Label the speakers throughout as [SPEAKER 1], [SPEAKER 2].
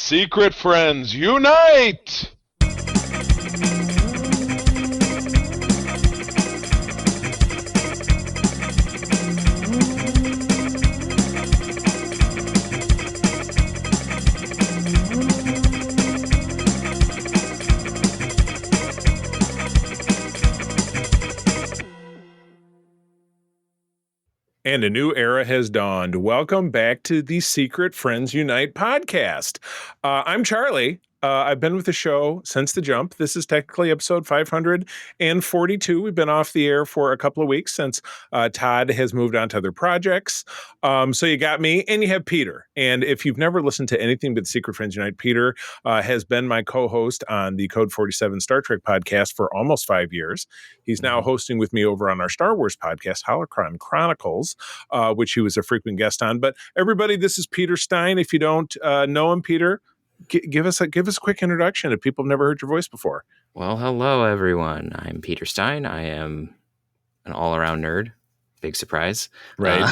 [SPEAKER 1] Secret friends, unite!
[SPEAKER 2] And a new era has dawned. Welcome back to the Secret Friends Unite podcast. I'm Charlie. I've been with the show since the jump. This is technically episode 542. We've been off the air for a couple of weeks since Todd has moved on to other projects. So you got me, and you have Peter. And if you've never listened to anything but Secret Friends Unite, Peter has been my co-host on the Code 47 Star Trek podcast for almost 5 years. He's now hosting with me over on our Star Wars podcast, Holocron Chronicles, which he was a frequent guest on. But everybody, this is Peter Stein. If you don't know him, Peter, give us a quick introduction if people have never heard your voice before.
[SPEAKER 3] Well, hello, everyone. I'm Peter Stein. I am an all-around nerd. Big surprise.
[SPEAKER 2] Right.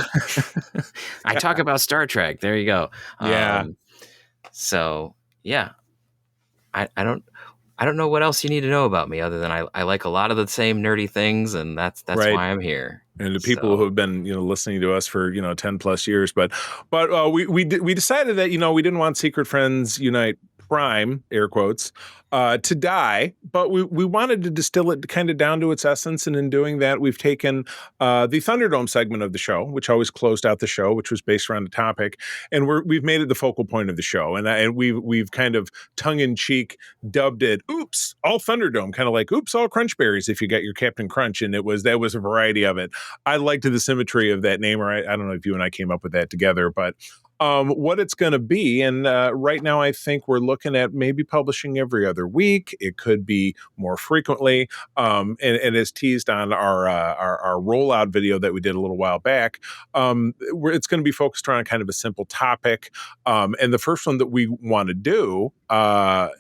[SPEAKER 3] I talk about Star Trek. There you go.
[SPEAKER 2] Yeah.
[SPEAKER 3] So, yeah. I don't know what else you need to know about me other than I like a lot of the same nerdy things, and that's
[SPEAKER 2] Right.
[SPEAKER 3] why I'm here.
[SPEAKER 2] And the people who have been, listening to us for, 10 plus years, but we decided that, we didn't want Secret Friends Unite Prime, air quotes, to die, but we wanted to distill it kind of down to its essence. And in doing that, we've taken the Thunderdome segment of the show, which always closed out the show, which was based around a topic, and we've made it the focal point of the show. And we've kind of tongue in cheek dubbed it "Oops, all Thunderdome," kind of like "Oops, all Crunchberries" if you got your Captain Crunch, and that was a variety of it. I liked the symmetry of that name, or I don't know if you and I came up with that together, but what it's going to be. And right now, I think we're looking at maybe publishing every other week. It could be more frequently. And as teased on our rollout video that we did a little while back, it's going to be focused around kind of a simple topic. And the first one that we want to do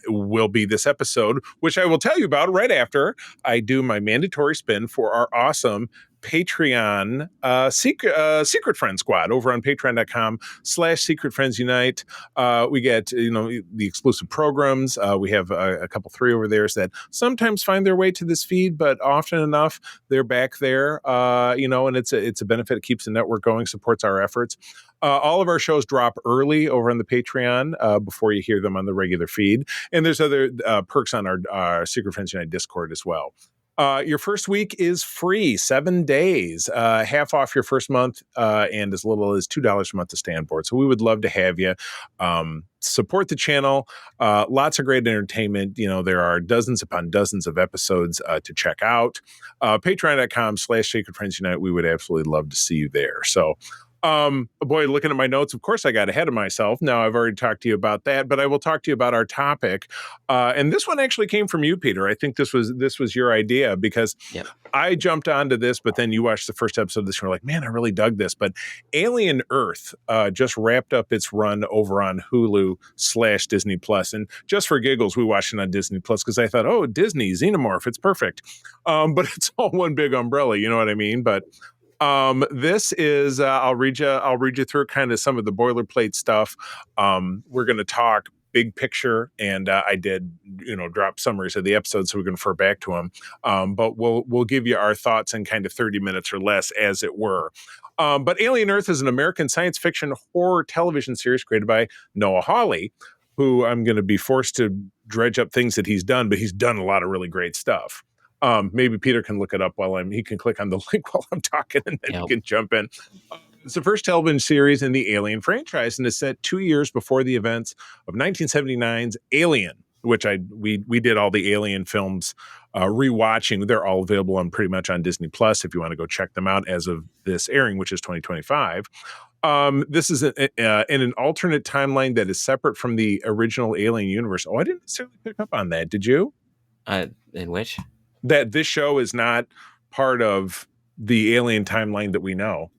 [SPEAKER 2] will be this episode, which I will tell you about right after I do my mandatory spin for our awesome Patreon Secret Friend Squad over on patreon.com/Secret Friends Unite. We get, the exclusive programs. We have a couple, 3 over there that sometimes find their way to this feed, but often enough they're back there, and it's a benefit. It keeps the network going, supports our efforts. All of our shows drop early over on the Patreon before you hear them on the regular feed. And there's other perks on our Secret Friends Unite Discord as well. Your first week is free, 7 days, half off your first month, and as little as $2 a month to stay on board. So we would love to have you support the channel. Lots of great entertainment. There are dozens upon dozens of episodes to check out. Patreon.com/Secret Friends Unite. We would absolutely love to see you there. So, boy, looking at my notes, of course, I got ahead of myself. Now, I've already talked to you about that, but I will talk to you about our topic. And this one actually came from you, Peter. I think this was your idea because I jumped onto this, but then you watched the first episode of this and you're like, man, I really dug this. But Alien Earth just wrapped up its run over on Hulu/Disney Plus. And just for giggles, we watched it on Disney Plus because I thought, oh, Disney, Xenomorph, it's perfect. But it's all one big umbrella, you know what I mean? But this is I'll read you through kind of some of the boilerplate stuff. We're going to talk big picture, and I did drop summaries of the episode, so we can refer back to them. But we'll give you our thoughts in kind of 30 minutes or less, as it were. But Alien Earth is an American science fiction horror television series created by Noah Hawley, who I'm going to be forced to dredge up things that he's done, but he's done a lot of really great stuff. Maybe Peter can look it up he can click on the link while I'm talking, and then he can jump in. It's the first television series in the Alien franchise, and is set 2 years before the events of 1979's Alien, which we did all the Alien films rewatching. They're all available pretty much on Disney Plus if you want to go check them out as of this airing, which is 2025. This is in an alternate timeline that is separate from the original Alien universe. Oh, I didn't necessarily pick up on that. Did you?
[SPEAKER 3] In which?
[SPEAKER 2] That this show is not part of the Alien timeline that we know.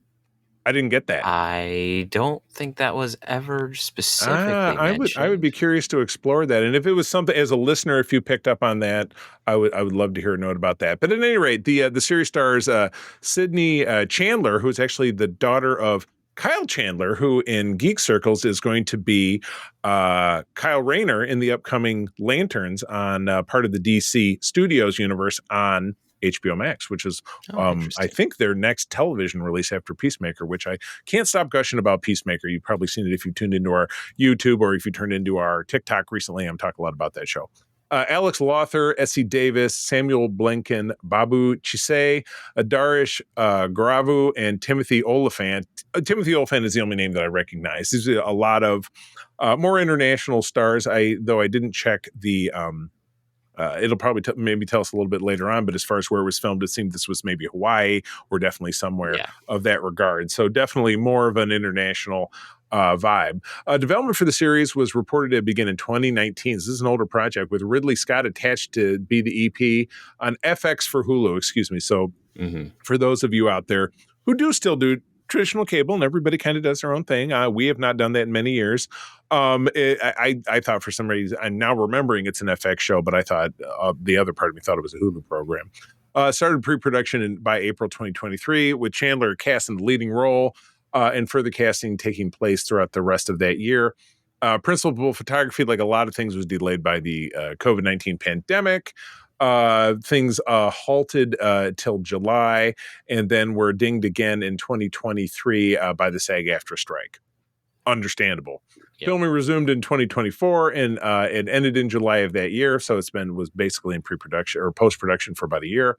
[SPEAKER 2] I didn't get that.
[SPEAKER 3] I don't think that was ever specifically mentioned.
[SPEAKER 2] I would be curious to explore that. And if it was something, as a listener, if you picked up on that, I would love to hear a note about that. But at any rate, the series stars Sydney Chandler, who's actually the daughter of Kyle Chandler, who in geek circles is going to be Kyle Rayner in the upcoming Lanterns on part of the DC Studios universe on HBO Max, which is, I
[SPEAKER 3] Interesting.
[SPEAKER 2] think, their next television release after Peacemaker, which I can't stop gushing about Peacemaker. You've probably seen it if you tuned into our YouTube or if you turned into our TikTok recently. I'm talking a lot about that show. Alex Lothar, Essie Davis, Samuel Blinken, Babu Chisei, Adarish Garavu, and Timothy Oliphant. Timothy Oliphant is the only name that I recognize. There's a lot of more international stars. Though I didn't check the it'll probably maybe tell us a little bit later on, but as far as where it was filmed, it seemed this was maybe Hawaii or definitely somewhere of that regard. So definitely more of an international vibe. Development for the series was reported to begin in 2019. This is an older project with Ridley Scott attached to be the EP on FX for Hulu, excuse me. So for those of you out there who do still do traditional cable, and everybody kind of does their own thing. We have not done that in many years. I thought for some reason, I'm now remembering it's an FX show, but I thought the other part of me thought it was a Hulu program. Started pre-production by April 2023 with Chandler cast in the leading role and further casting taking place throughout the rest of that year. Principal photography, like a lot of things, was delayed by the COVID-19 pandemic. Things halted till July and then were dinged again in 2023 by the SAG-AFTRA strike. Understandable. Yep. Filming resumed in 2024 and it ended in July of that year. So was basically in pre-production or post-production for about a year.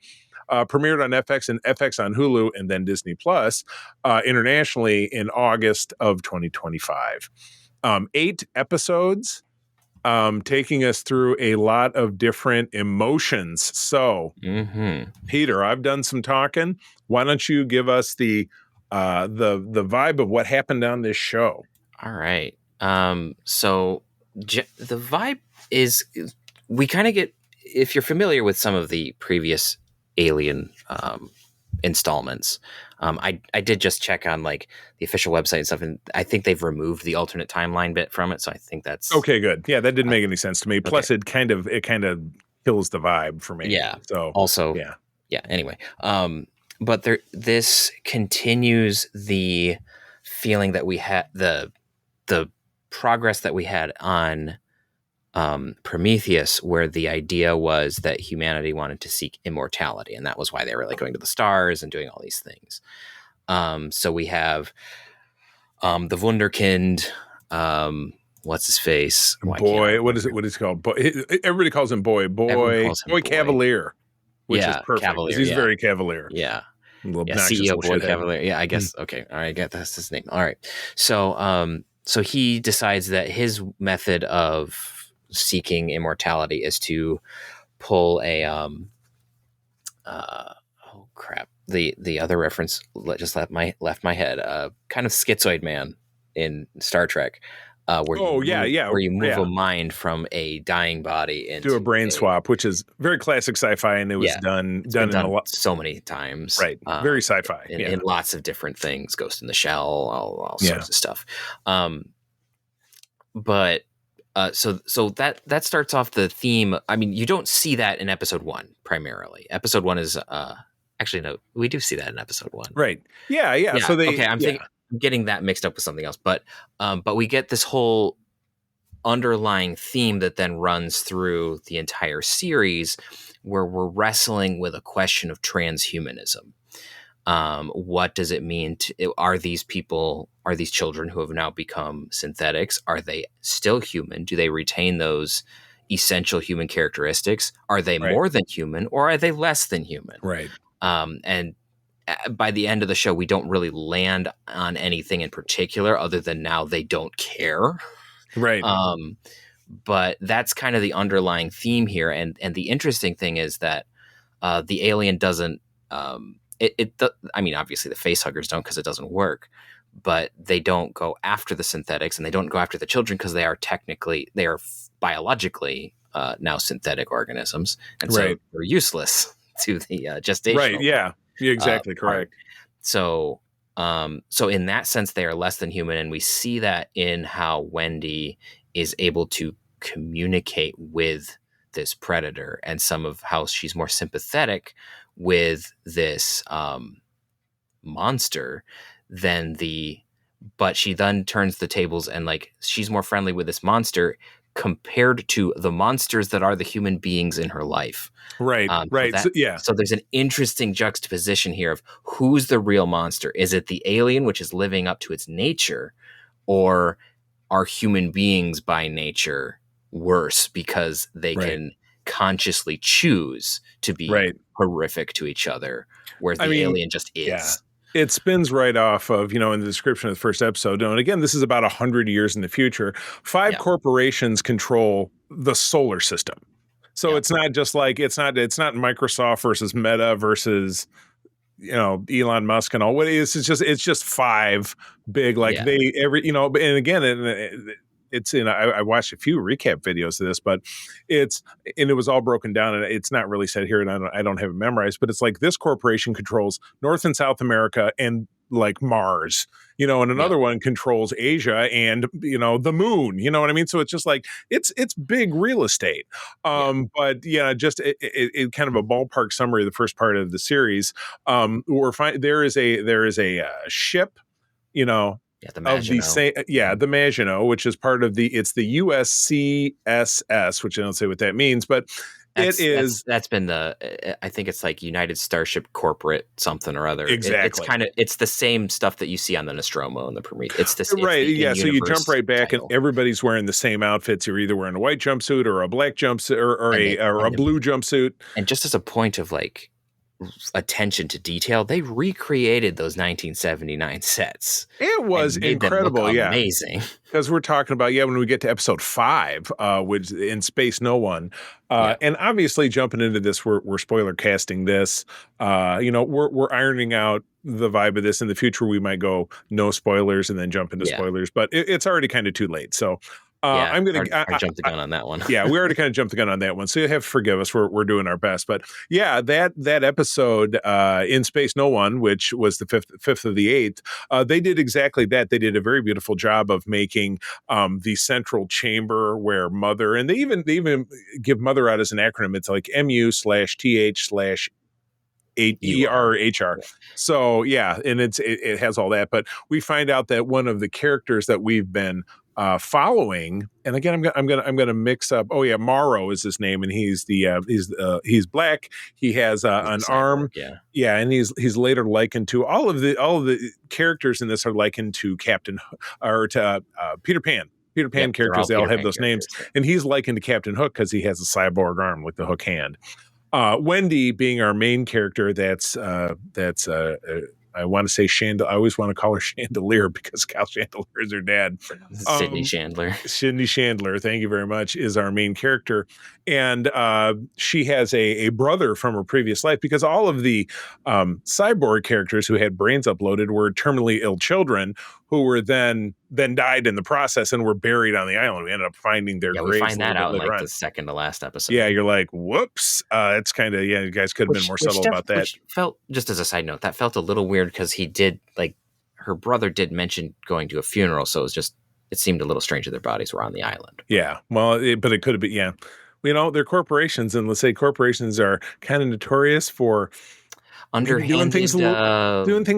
[SPEAKER 2] Premiered on FX and FX on Hulu and then Disney Plus internationally in August of 2025. 8 episodes. Taking us through a lot of different emotions. So, Peter, I've done some talking. Why don't you give us the vibe of what happened on this show?
[SPEAKER 3] All right. So the vibe is we kind of get, if you're familiar with some of the previous Alien installments. I did just check on like the official website and stuff, and I think they've removed the alternate timeline bit from it. So I think that's
[SPEAKER 2] okay. Good. Yeah, that didn't make any sense to me. Plus, it kind of kills the vibe for me.
[SPEAKER 3] Yeah.
[SPEAKER 2] So
[SPEAKER 3] also, yeah. Anyway, but this continues the feeling that we had the progress that we had on Prometheus, where the idea was that humanity wanted to seek immortality, and that was why they were like going to the stars and doing all these things. So we have the Wunderkind, what's his face?
[SPEAKER 2] Boy, what is it? What is he called? Boy, everybody calls him Boy Cavalier, which is perfect. Cavalier, he's very cavalier.
[SPEAKER 3] Yeah. CEO Boy Cavalier. Yeah, I guess. Okay. All right. I get that's his name. All right. So, so he decides that his method of seeking immortality is to pull a oh crap, the other reference just left my head, kind of schizoid man in Star Trek, where you move a mind from a dying body into
[SPEAKER 2] a brain swap, which is very classic sci-fi, and it was done in a lot,
[SPEAKER 3] so many times,
[SPEAKER 2] right? Very sci-fi
[SPEAKER 3] in lots of different things, Ghost in the Shell, all sorts of stuff. But so that starts off the theme. I mean, you don't see that in episode 1 primarily. Episode 1 is actually no, we do see that in episode 1,
[SPEAKER 2] right? Yeah. So
[SPEAKER 3] I'm getting that mixed up with something else, but we get this whole underlying theme that then runs through the entire series, where we're wrestling with a question of transhumanism. What does it mean are these children who have now become synthetics, are they still human? Do they retain those essential human characteristics? Are they more than human, or are they less than human?
[SPEAKER 2] Right.
[SPEAKER 3] And by the end of the show, we don't really land on anything in particular other than now they don't care.
[SPEAKER 2] Right.
[SPEAKER 3] But that's kind of the underlying theme here. And the interesting thing is that the alien doesn't, I mean, obviously the facehuggers don't, because it doesn't work, but they don't go after the synthetics and they don't go after the children because they are biologically now synthetic organisms. And so they're useless to the gestational.
[SPEAKER 2] Right. Yeah. You're exactly correct.
[SPEAKER 3] So in that sense, they are less than human. And we see that in how Wendy is able to communicate with this predator, and some of how she's more sympathetic with this monster than the but she then turns the tables and like she's more friendly with this monster compared to the monsters that are the human beings in her life.
[SPEAKER 2] Right. So, yeah.
[SPEAKER 3] So there's an interesting juxtaposition here of who's the real monster. Is it the alien, which is living up to its nature, or are human beings by nature worse because they can consciously choose to be horrific to each other, whereas the alien just is.
[SPEAKER 2] Yeah. It spins right off of, in the description of the first episode. And again, this is about 100 years in the future. 5 corporations control the solar system. So it's not just like, it's not Microsoft versus Meta versus, Elon Musk and all. What it is, it's just 5 big, like and again, it's in, I watched a few recap videos of this, but it was all broken down, and it's not really said here, and I don't have it memorized, but it's like this corporation controls North and South America and like Mars, and another one controls Asia and, the moon, you know what I mean? So it's just like, it's big real estate. But just it kind of a ballpark summary of the first part of the series. There is a ship,
[SPEAKER 3] the Maginot.
[SPEAKER 2] The Maginot, which is part of it's the USCSS, which I don't say what that means, but
[SPEAKER 3] that's been I think it's like United Starship Corporate something or other.
[SPEAKER 2] Exactly.
[SPEAKER 3] It's the same stuff that you see on the Nostromo and the Prometheus. It's this
[SPEAKER 2] right. So you jump right back and everybody's wearing the same outfits. You're either wearing a white jumpsuit or a black jumpsuit or a blue jumpsuit.
[SPEAKER 3] And just as a point of like attention to detail, they recreated those 1979 sets.
[SPEAKER 2] It was incredible.
[SPEAKER 3] Amazing.
[SPEAKER 2] Because we're talking about, when we get to episode 5, which in Space No One, and obviously jumping into this, we're spoiler casting this. We're ironing out the vibe of this. In the future, we might go no spoilers and then jump into spoilers, but it's already kind of too late. So I'm going to
[SPEAKER 3] jump the gun on that one.
[SPEAKER 2] We already kind of jumped the gun on that one. So you have to forgive us. We're doing our best. But that episode in Space No One, which was the fifth of the 8th, they did exactly that. They did a very beautiful job of making the central chamber where Mother, and they even give Mother out as an acronym. It's like MU/TH/ERHR. So and it has all that. But we find out that one of the characters that we've been following, and again, I'm gonna mix up. Oh yeah, Morrow is his name, and he's black. He has an arm. And he's later likened to all of the characters in this are likened to Captain or to Peter Pan. Peter Pan characters, they all have those names, and he's likened to Captain Hook because he has a cyborg arm with the hook hand. Wendy being our main character, that's I want to say I always want to call her Chandelier because Kyle Chandelier is her dad.
[SPEAKER 3] Sydney Chandler.
[SPEAKER 2] Sydney Chandler, thank you very much, is our main character. And she has a brother from her previous life because all of the cyborg characters who had brains uploaded were terminally ill children who were then died in the process and were buried on the island. We ended up finding their graves.
[SPEAKER 3] We find that out in like the second to last episode.
[SPEAKER 2] Yeah, you're like, whoops. It's kind of, you guys could have been more subtle about that.
[SPEAKER 3] Which felt, just as a side note, that felt a little weird because he did, like, her brother did mention going to a funeral, so it seemed a little strange that their bodies were on the island.
[SPEAKER 2] Yeah, well, but it could have been, they're corporations, and let's say corporations are kind of notorious for
[SPEAKER 3] underhanded,
[SPEAKER 2] doing things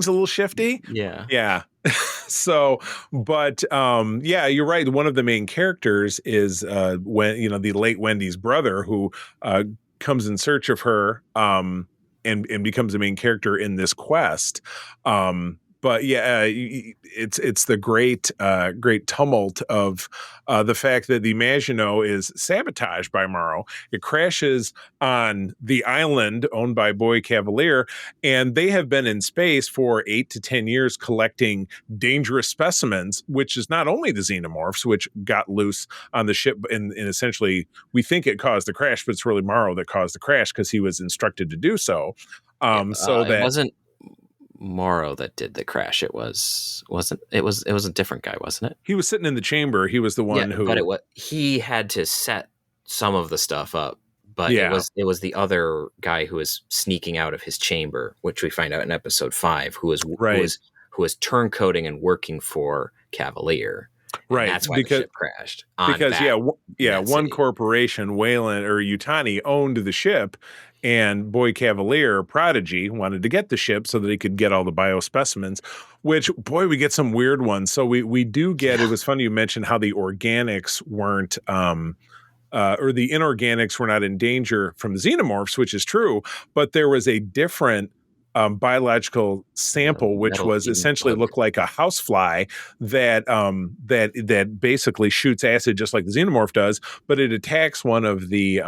[SPEAKER 2] a little shifty.
[SPEAKER 3] Yeah.
[SPEAKER 2] So, but you're right. One of the main characters is the late Wendy's brother who comes in search of her and becomes the main character in this quest. But it's the great tumult of the fact that the Maginot is sabotaged by Morrow. It crashes on the island owned by Boy Cavalier, and they have been in space for 8 to 10 years collecting dangerous specimens, which is not only the xenomorphs, which got loose on the ship, and essentially we think it caused the crash, but it's really Morrow that caused the crash because he was instructed to do so.
[SPEAKER 3] It wasn't Morrow that did the crash. It was a different guy, wasn't it?
[SPEAKER 2] He was sitting in the chamber. He was the one who,
[SPEAKER 3] but he had to set some of the stuff up, but it was the other guy who was sneaking out of his chamber, which we find out in episode 5, who was turncoating and working for Cavalier. And that's why the ship crashed.
[SPEAKER 2] One corporation, Wayland or Yutani, owned the ship, and Boy Cavalier, Prodigy, wanted to get the ship so that he could get all the biospecimens, which, boy, we get some weird ones. So we do get, it was funny you mentioned how the organics weren't, or the inorganics were not in danger from the xenomorphs, which is true, but there was a different biological sample, which was essentially looked like a housefly that basically shoots acid just like the xenomorph does, but it attacks one of the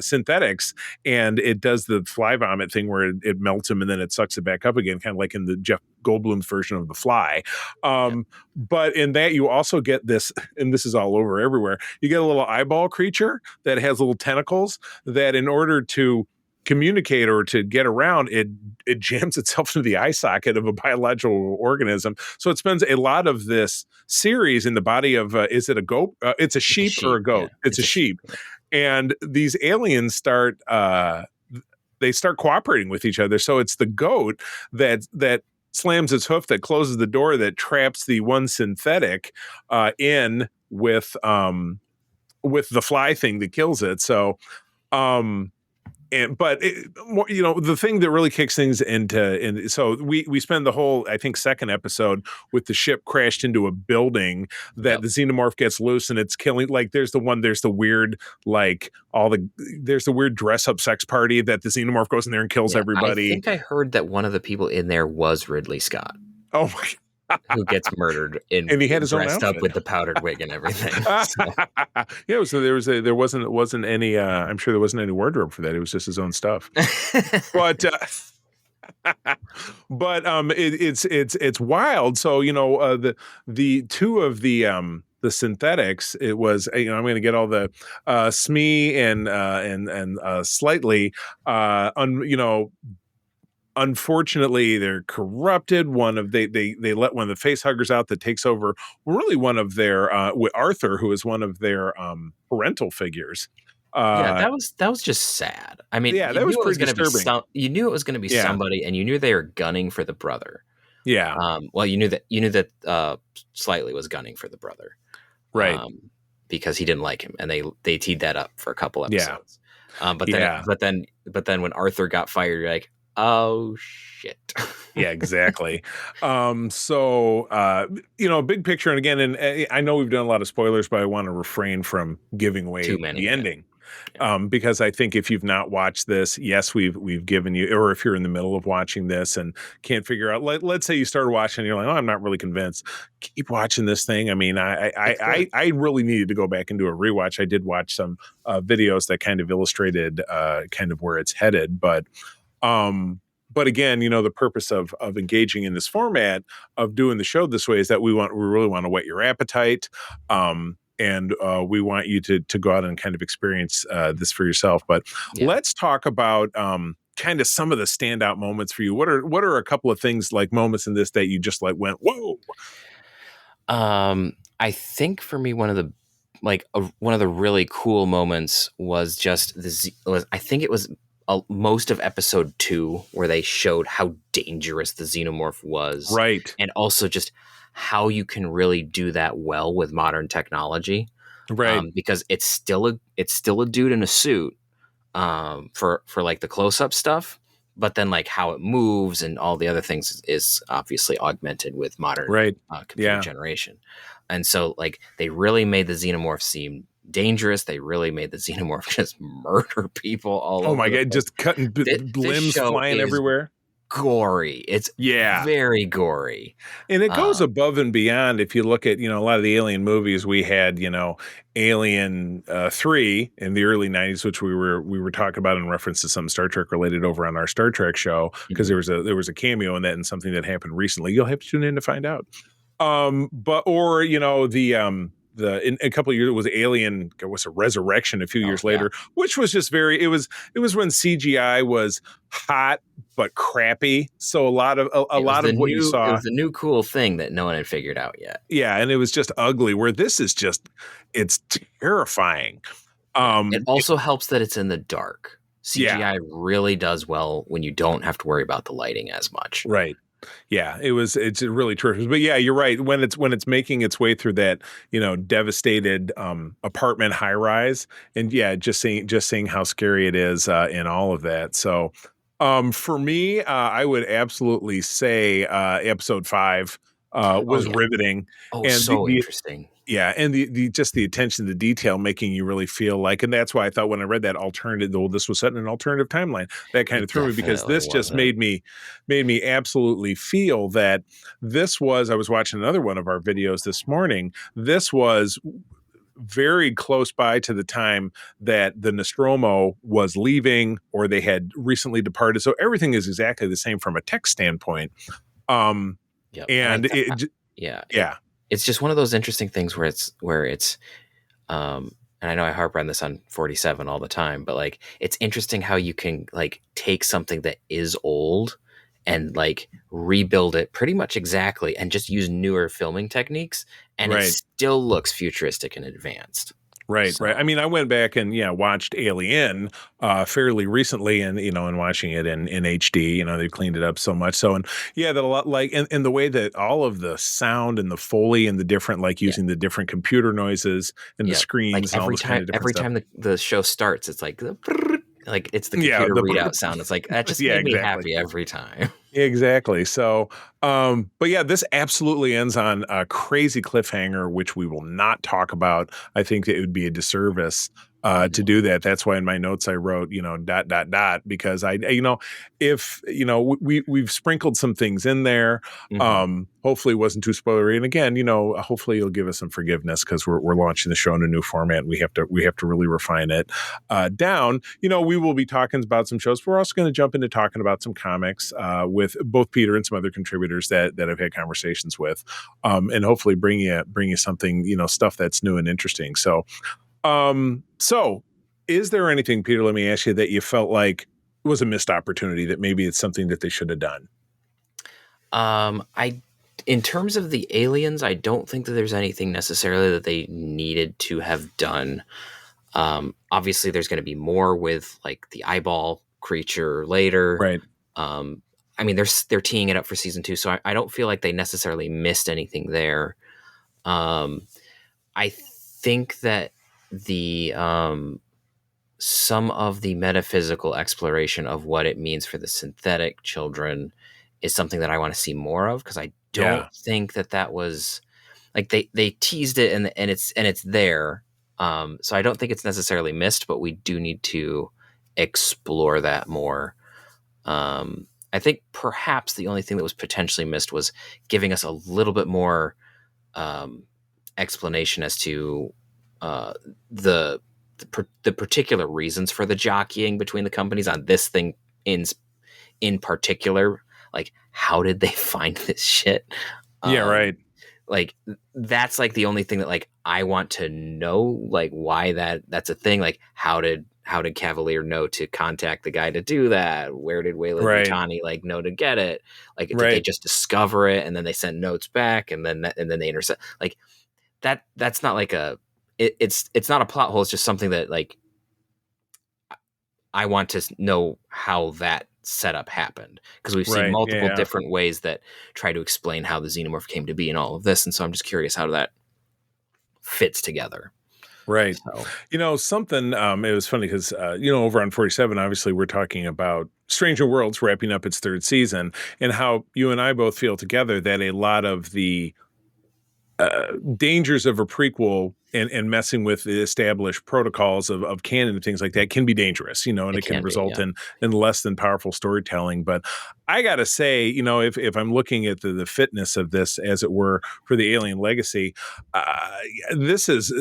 [SPEAKER 2] synthetics, and it does the fly vomit thing where it melts him and then it sucks it back up again, kind of like in the Jeff Goldblum's version of The Fly. But in that you also get this, and this is all over everywhere, you get a little eyeball creature that has little tentacles that, in order to communicate or to get around, it jams itself into the eye socket of a biological organism. So it spends a lot of this series in the body of is it a goat? It's a sheep or a goat? Yeah. It's a sheep. And these aliens start cooperating with each other. So it's the goat that slams its hoof, that closes the door, that traps the one synthetic in with the fly thing that kills it. So but the thing that really kicks things into, so we spend the whole, I think, second episode with the ship crashed into a building that the xenomorph gets loose and it's killing. Like there's the weird dress up sex party that the xenomorph goes in there and kills everybody.
[SPEAKER 3] I think I heard that one of the people in there was Ridley Scott.
[SPEAKER 2] Oh my God.
[SPEAKER 3] Who gets murdered and
[SPEAKER 2] he had his
[SPEAKER 3] dressed
[SPEAKER 2] own
[SPEAKER 3] up with the powdered wig and everything.
[SPEAKER 2] So there wasn't any I'm sure there wasn't any wardrobe for that. It was just his own stuff. But it's wild. So the two of the synthetics, it was I'm going to get all the Smee and Slightly unfortunately, they're corrupted. They let one of the face huggers out that takes over. Really, one of their with Arthur, who is one of their parental figures.
[SPEAKER 3] That was just sad. I mean,
[SPEAKER 2] that was pretty disturbing.
[SPEAKER 3] You knew it was going to be somebody, and you knew they were gunning for the brother.
[SPEAKER 2] Yeah.
[SPEAKER 3] Well, you knew that Slightly was gunning for the brother,
[SPEAKER 2] right?
[SPEAKER 3] Because he didn't like him, and they teed that up for a couple episodes. But then when Arthur got fired, you're like, oh shit.
[SPEAKER 2] Yeah, exactly. Big picture, and again, and I know we've done a lot of spoilers, but I want to refrain from giving away the ending. Because I think if you've not watched this, yes, we've given you, or if you're in the middle of watching this and can't figure out, let's say you started watching and you're like, oh, I'm not really convinced. Keep watching this thing. I mean, I really needed to go back and do a rewatch. I did watch some videos that kind of illustrated kind of where it's headed, but again, the purpose of engaging in this format of doing the show this way is that we really want to whet your appetite. And we want you to go out and kind of experience this for yourself. But let's talk about kind of some of the standout moments for you. What are a couple of things, like moments in this that you just like went, whoa?
[SPEAKER 3] I think for me, one of the really cool moments was just I think it was most of episode 2 where they showed how dangerous the xenomorph was,
[SPEAKER 2] right?
[SPEAKER 3] And also just how you can really do that well with modern technology,
[SPEAKER 2] right?
[SPEAKER 3] Because it's still a dude in a suit for like the close-up stuff, but then like how it moves and all the other things is obviously augmented with modern computer generation. And so like they really made the xenomorph seem dangerous. They really made the xenomorph just murder people all over.
[SPEAKER 2] Oh my God, just cutting limbs flying everywhere.
[SPEAKER 3] Gory. It's very gory.
[SPEAKER 2] And it goes above and beyond. If you look at, a lot of the Alien movies, we had, Alien 3 in the early 90s, which we were talking about in reference to some Star Trek related over on our Star Trek show, because there was a cameo in that and something that happened recently. You'll have to tune in to find out. In a couple of years, it was Alien, it was a Resurrection a few years later, which was just it was when CGI was hot but crappy. So a lot of what you saw,
[SPEAKER 3] it was the new cool thing that no one had figured out yet.
[SPEAKER 2] Yeah, and it was just ugly. Where this is it's terrifying.
[SPEAKER 3] It also helps that it's in the dark. CGI really does well when you don't have to worry about the lighting as much.
[SPEAKER 2] Right. Yeah, it's really terrific. But yeah, you're right. When it's making its way through that, devastated apartment high rise, and yeah, just seeing how scary it is in all of that. So for me, I would absolutely say episode 5
[SPEAKER 3] Oh
[SPEAKER 2] was
[SPEAKER 3] yeah.
[SPEAKER 2] riveting.
[SPEAKER 3] Oh,
[SPEAKER 2] And
[SPEAKER 3] so interesting.
[SPEAKER 2] yeah, and the just the attention to detail making you really feel like, and that's why I thought when I read that alternative, well, this was set in an alternative timeline, that kind of
[SPEAKER 3] It
[SPEAKER 2] threw me, because
[SPEAKER 3] definitely
[SPEAKER 2] this just
[SPEAKER 3] wasn't.
[SPEAKER 2] made me absolutely feel that this was, I was watching another one of our videos this morning. This was very close by to the time that the Nostromo was leaving or they had recently departed. So everything is exactly the same from a tech standpoint. Um,
[SPEAKER 3] Yep.
[SPEAKER 2] and
[SPEAKER 3] Yeah,
[SPEAKER 2] yeah,
[SPEAKER 3] it's just one of those interesting things where it's and I know I harp on this on 47 all the time, but like it's interesting how you can like take something that is old and like rebuild it pretty much exactly and just use newer filming techniques and it
[SPEAKER 2] right.
[SPEAKER 3] still looks futuristic and advanced.
[SPEAKER 2] Right, right. I
[SPEAKER 3] So,
[SPEAKER 2] mean, I went back and watched Alien fairly recently, and and watching it in HD. They've cleaned it up so much. So, and yeah, that a lot, like, and the way that all of the sound and the Foley and the different, like,
[SPEAKER 3] yeah.
[SPEAKER 2] using the different computer noises and the
[SPEAKER 3] Yeah. Like
[SPEAKER 2] screens and all this kind of different
[SPEAKER 3] every
[SPEAKER 2] stuff.
[SPEAKER 3] time the show starts, it's like like it's the
[SPEAKER 2] Yeah,
[SPEAKER 3] computer readout sound. It's like that just
[SPEAKER 2] yeah,
[SPEAKER 3] made me
[SPEAKER 2] exactly.
[SPEAKER 3] happy every time.
[SPEAKER 2] Exactly. So, but yeah, this absolutely ends on a crazy cliffhanger, which we will not talk about. I think that it would be a disservice to
[SPEAKER 3] No.
[SPEAKER 2] do that. That's why in my notes I wrote, dot dot dot, because if we've sprinkled some things in there.
[SPEAKER 3] Mhm.
[SPEAKER 2] Hopefully it wasn't too spoilery. And again, hopefully you'll give us some forgiveness because we're launching the show in a new format. We have to really refine it down. We will be talking about some shows. We're also going to jump into talking about some comics with both Peter and some other contributors that I've had conversations with, and hopefully bring you something, stuff that's new and interesting. So is there anything, Peter, let me ask you, that you felt like was a missed opportunity, that maybe it's something that they should have done?
[SPEAKER 3] I in terms of the aliens, I don't think that there's anything necessarily that they needed to have done. Obviously, there's going to be more with like the eyeball creature later.
[SPEAKER 2] Right.
[SPEAKER 3] Um, I mean, they're teeing it up for season 2, so I don't feel like they necessarily missed anything there. I think that the some of the metaphysical exploration of what it means for the synthetic children is something that I want to see more of, because I don't
[SPEAKER 2] Yeah.
[SPEAKER 3] think that was like they teased it and it's there. So I don't think it's necessarily missed, but we do need to explore that more. I think perhaps the only thing that was potentially missed was giving us a little bit more um, explanation as to uh, the the particular reasons for the jockeying between the companies on this thing in particular. Like, how did they find this shit?
[SPEAKER 2] Yeah.
[SPEAKER 3] Um,
[SPEAKER 2] Right.
[SPEAKER 3] like that's like the only thing that like I want to know, like why that's a thing. Like how did Cavalier know to contact the guy to do that? Where did Wayland
[SPEAKER 2] Right.
[SPEAKER 3] Yutani like know to get it? Like did they
[SPEAKER 2] Right.
[SPEAKER 3] just discover it and then they send notes back and then they intercept? Like that's not like it's not a plot hole. It's just something that like I want to know how that setup happened, because we've seen
[SPEAKER 2] Right.
[SPEAKER 3] multiple
[SPEAKER 2] Yeah.
[SPEAKER 3] different ways that try to explain how the xenomorph came to be and all of this, and so I'm just curious how that fits together.
[SPEAKER 2] Right.
[SPEAKER 3] So
[SPEAKER 2] Something, it was funny because, over on 47, obviously we're talking about Stranger Worlds wrapping up its third season, and how you and I both feel together that a lot of the dangers of a prequel and messing with the established protocols of canon and things like that can be dangerous, and
[SPEAKER 3] it
[SPEAKER 2] it can
[SPEAKER 3] can be,
[SPEAKER 2] result
[SPEAKER 3] yeah.
[SPEAKER 2] in less than powerful storytelling. But I gotta say, if I'm looking at the fitness of this, as it were, for the Alien Legacy, uh, this is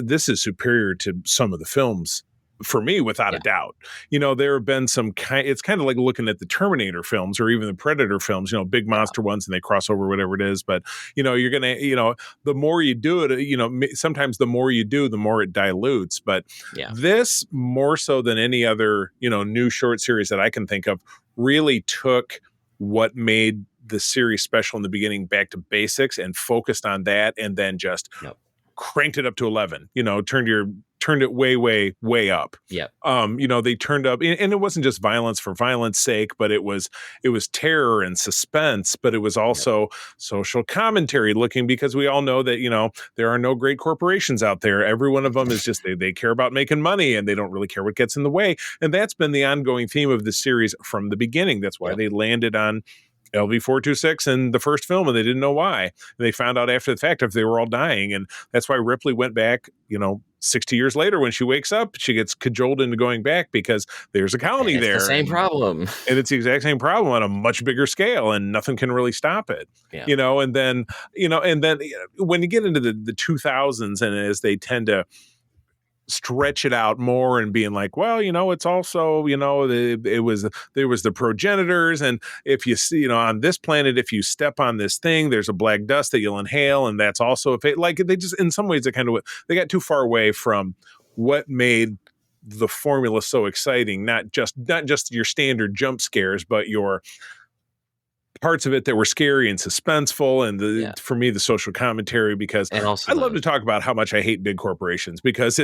[SPEAKER 2] superior to some of the films. For me, without a
[SPEAKER 3] Yeah.
[SPEAKER 2] doubt, there have been it's kind of like looking at the Terminator films or even the Predator films, big
[SPEAKER 3] Yeah.
[SPEAKER 2] monster ones, and they cross over, whatever it is. But, you're going to, the more you do it, sometimes the more you do, the more it dilutes. But
[SPEAKER 3] Yeah.
[SPEAKER 2] this, more so than any other, new short series that I can think of, really took what made the series special in the beginning back to basics and focused on that, and then just
[SPEAKER 3] Yep.
[SPEAKER 2] cranked it up to 11, turned it way, way, way up.
[SPEAKER 3] Yep.
[SPEAKER 2] They turned up, and it wasn't just violence for violence sake, but it was terror and suspense, but it was also social commentary looking, because we all know that, there are no great corporations out there. Every one of them is just, they care about making money, and they don't really care what gets in the way. And that's been the ongoing theme of the series from the beginning. That's why they landed on LV-426 in the first film, and they didn't know why. And they found out after the fact if they were all dying. And that's why Ripley went back, 60 years later when she wakes up, she gets cajoled into going back because there's a colony there.
[SPEAKER 3] It's the same problem.
[SPEAKER 2] And it's the exact same problem on a much bigger scale, and nothing can really stop it.
[SPEAKER 3] Yeah.
[SPEAKER 2] And then when you get into the 2000s, and as they tend to stretch it out more and being like, well, it's also, there was the progenitors, and if you see, on this planet, if you step on this thing, there's a black dust that you'll inhale, and that's also they just, in some ways, they got too far away from what made the formula so exciting. Not just your standard jump scares, but your parts of it that were scary and suspenseful, and for me, the social commentary, because I love to talk about how much I hate big corporations, because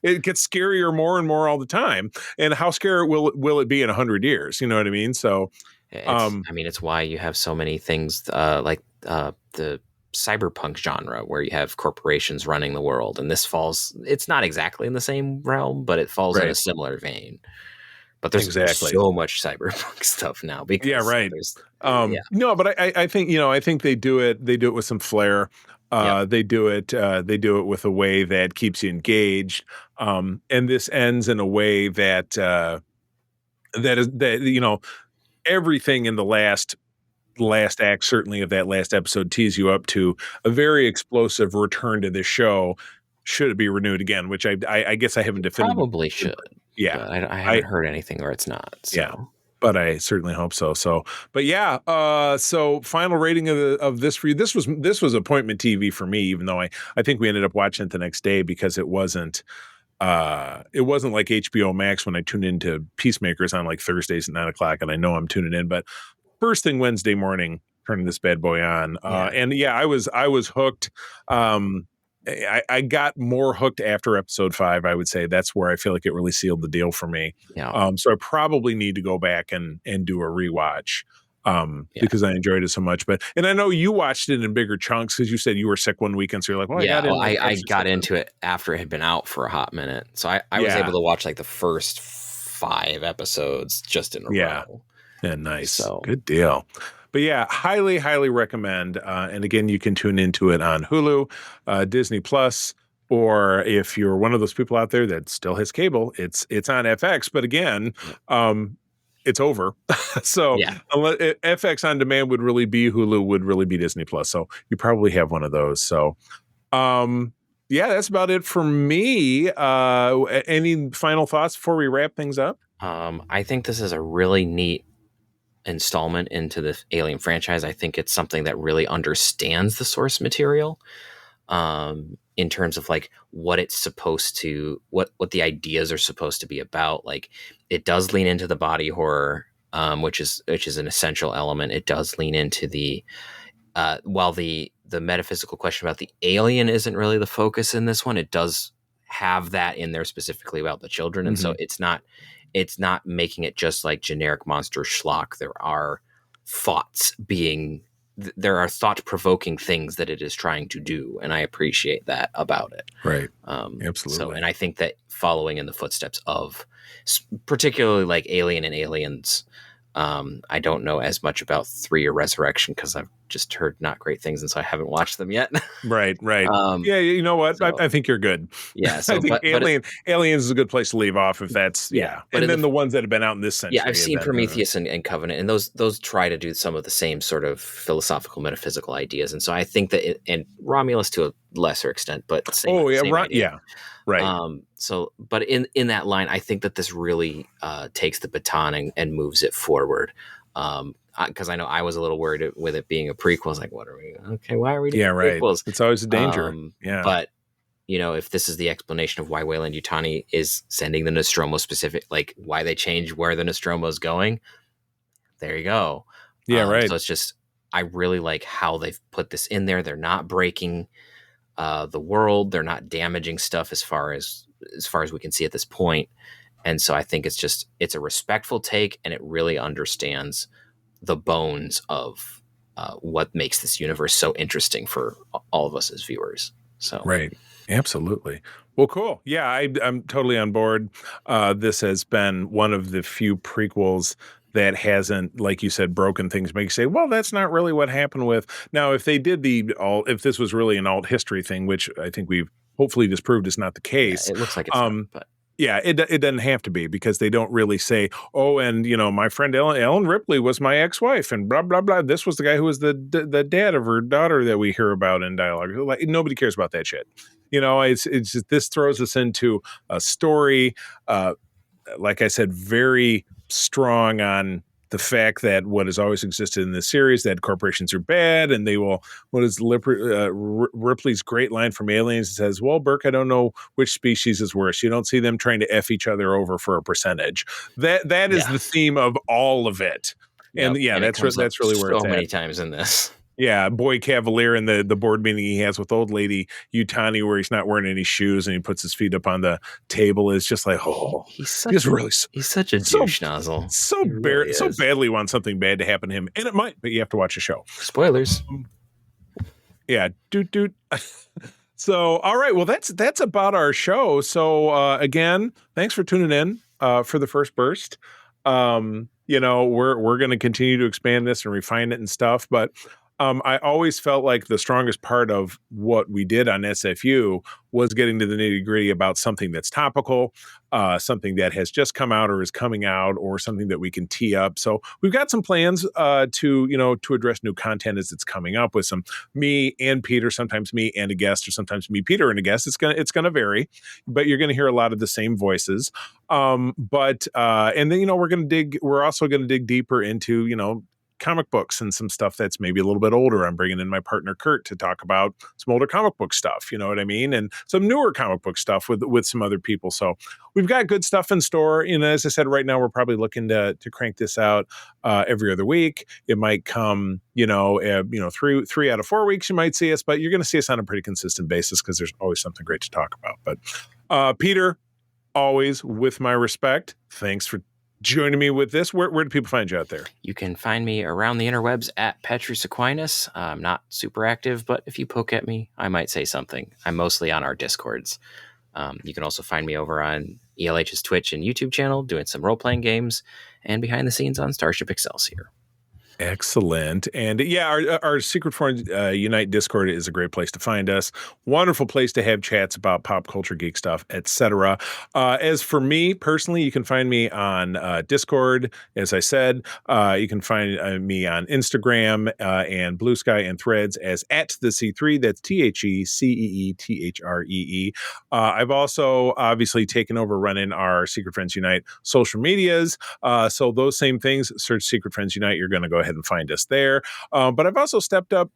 [SPEAKER 2] it gets scarier more and more all the time. And how scary will it be in 100 years? You know what I mean? So,
[SPEAKER 3] it's why you have so many things like the cyberpunk genre, where you have corporations running the world, and it's not exactly in the same realm, but it falls in a similar vein. But there's so much cyberpunk stuff now. Because
[SPEAKER 2] No, but I think they do it. They do it with some flair. They do it with a way that keeps you engaged. And this ends in a way that everything in the last act, certainly of that last episode, tees you up to a very explosive return to the show. Should it be renewed again? Which I guess I haven't definitively.
[SPEAKER 3] Probably should.
[SPEAKER 2] Yeah,
[SPEAKER 3] I haven't heard anything where it's not. So.
[SPEAKER 2] Yeah, but I certainly hope so. So final rating of this for you. This was appointment TV for me, even though I think we ended up watching it the next day, because it wasn't like HBO Max when I tuned into Peacemakers on like Thursdays at 9:00, and I know I'm tuning in, but first thing Wednesday morning, turning this bad boy on, and I was hooked. I got more hooked after episode 5. I would say that's where I feel like it really sealed the deal for me.
[SPEAKER 3] Yeah.
[SPEAKER 2] So I probably need to go back and do a rewatch because I enjoyed it so much. And I know you watched it in bigger chunks, because you said you were sick one weekend. So you're like, well,
[SPEAKER 3] I got into it after it had been out for a hot minute. So I was able to watch like the first 5 episodes just in a row.
[SPEAKER 2] Yeah, nice. So. Good deal. But yeah, highly, highly recommend. And again, you can tune into it on Hulu, Disney Plus, or if you're one of those people out there that still has cable, it's on FX. But again, it's over. So FX on demand would really be Hulu, would really be Disney Plus. So you probably have one of those. So that's about it for me. Any final thoughts before we wrap things up?
[SPEAKER 3] I think this is a really neat installment into the Alien franchise. I think it's something that really understands the source material in terms of like what it's supposed to, what the ideas are supposed to be about. Like, it does lean into the body horror, which is an essential element. It does lean into the while the metaphysical question about the alien isn't really the focus in this one, it does have that in there specifically about the children. And so it's not making it just like generic monster schlock. There are thought-provoking things that it is trying to do, and I appreciate that about it.
[SPEAKER 2] Right. Absolutely.
[SPEAKER 3] So, and I think that following in the footsteps of particularly like Alien and Aliens, I don't know as much about 3 or Resurrection because I've just heard not great things, and so I haven't watched them yet.
[SPEAKER 2] Right. You know what? So, I think you're good.
[SPEAKER 3] Yeah. So,
[SPEAKER 2] I think Aliens is a good place to leave off if that's And then the ones that have been out in this century.
[SPEAKER 3] Yeah, I've seen Prometheus and Covenant, and those try to do some of the same sort of philosophical, metaphysical ideas, and so I think that and Romulus to a lesser extent, but same idea.
[SPEAKER 2] Right.
[SPEAKER 3] But in that line, I think that this really takes the baton and moves it forward. Because I know I was a little worried with it being a prequel. I was like, why are we doing prequels?
[SPEAKER 2] It's always a danger.
[SPEAKER 3] But, if this is the explanation of why Weyland Yutani is sending the Nostromo specific, like why they change where the Nostromo is going, there you go.
[SPEAKER 2] Yeah, right.
[SPEAKER 3] So it's just, I really like how they've put this in there. They're not breaking the world. They're not damaging stuff as far as we can see at this point. And so I think it's a respectful take, and it really understands the bones of what makes this universe so interesting for all of us as viewers. So
[SPEAKER 2] Right. Absolutely. Well, cool. Yeah, I'm totally on board. This has been one of the few prequels that hasn't, like you said, broken things. Make you say, well, that's not really what happened with. Now, if they did if this was really an alt history thing, which I think we've hopefully disproved is not the case.
[SPEAKER 3] Yeah, it looks like it's not, but
[SPEAKER 2] yeah, it doesn't have to be, because they don't really say, oh, and my friend Ellen Ripley was my ex-wife, and blah blah blah. This was the guy who was the dad of her daughter that we hear about in dialogue. Like, nobody cares about that shit. It's just, this throws us into a story. Like I said, very strong on the fact that what has always existed in this series, that corporations are bad, and they will. What is Ripley's great line from Aliens? It says, well, Burke, I don't know which species is worse. You don't see them trying to F each other over for a percentage. That is the theme of all of it. And
[SPEAKER 3] and
[SPEAKER 2] that's really where it's
[SPEAKER 3] so
[SPEAKER 2] at.
[SPEAKER 3] many times in this.
[SPEAKER 2] Yeah, Boy Cavalier in the board meeting he has with old lady Utani, where he's not wearing any shoes and he puts his feet up on the table, is just like,
[SPEAKER 3] he's such a douche nozzle.
[SPEAKER 2] So badly wants something bad to happen to him, and it might, but you have to watch the show.
[SPEAKER 3] Spoilers.
[SPEAKER 2] Yeah, doot. So, all right, well, that's about our show. So, again, thanks for tuning in for the first burst. We're going to continue to expand this and refine it and stuff, but I always felt like the strongest part of what we did on SFU was getting to the nitty-gritty about something that's topical, something that has just come out or is coming out, or something that we can tee up. So we've got some plans to address new content as it's coming up, with some me and Peter, sometimes me and a guest, or sometimes me, Peter, and a guest. It's gonna vary, but you're gonna hear a lot of the same voices. And then we're also gonna dig deeper into comic books and some stuff that's maybe a little bit older. I'm bringing in my partner Kurt to talk about some older comic book stuff, you know what I mean? And some newer comic book stuff with some other people. So we've got good stuff in store. As I said, right now we're probably looking to crank this out every other week. It might come, 3 out of 4 weeks you might see us, but you're going to see us on a pretty consistent basis, because there's always something great to talk about. But Peter, always with my respect, thanks for joining me with this. Where do people find you out there?
[SPEAKER 3] You can find me around the interwebs at Petrus Aquinas. I'm not super active, but if you poke at me, I might say something. I'm mostly on our Discords. You can also find me over on ELH's Twitch and YouTube channel doing some role-playing games, and behind the scenes on Starship Excelsior.
[SPEAKER 2] Excellent. And yeah, our Secret Friends Unite Discord is a great place to find us. Wonderful place to have chats about pop culture, geek stuff, etc. As for me personally, you can find me on Discord. As I said, you can find me on Instagram and Blue Sky and Threads as @thec3. That's TheCeeThree. I've also obviously taken over running our Secret Friends Unite social medias. So those same things, search Secret Friends Unite. You're going to go ahead and find us there. But I've also stepped up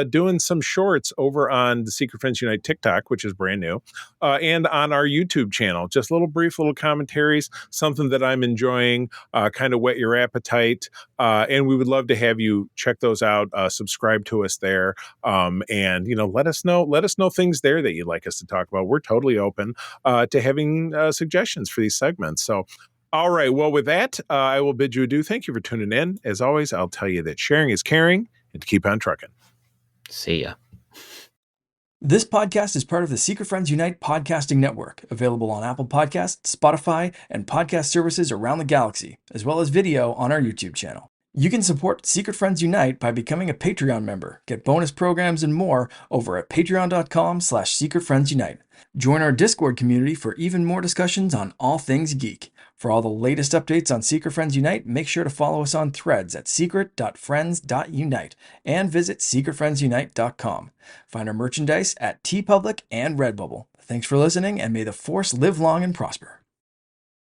[SPEAKER 2] doing some shorts over on the Secret Friends Unite TikTok, which is brand new, and on our YouTube channel. Just brief little commentaries, something that I'm enjoying, kind of whet your appetite. And we would love to have you check those out, subscribe to us there, and let us know things there that you'd like us to talk about. We're totally open to having suggestions for these segments. So all right. Well, with that, I will bid you adieu. Thank you for tuning in. As always, I'll tell you that sharing is caring, and to keep on trucking.
[SPEAKER 3] See ya.
[SPEAKER 4] This podcast is part of the Secret Friends Unite podcasting network, available on Apple Podcasts, Spotify, and podcast services around the galaxy, as well as video on our YouTube channel. You can support Secret Friends Unite by becoming a Patreon member, get bonus programs and more over at patreon.com/secretfriendsunite. Join our Discord community for even more discussions on all things geek. For all the latest updates on Secret Friends Unite, make sure to follow us on Threads at secret.friends.unite and visit secretfriendsunite.com. Find our merchandise at TeePublic and Redbubble. Thanks for listening, and may the Force live long and prosper.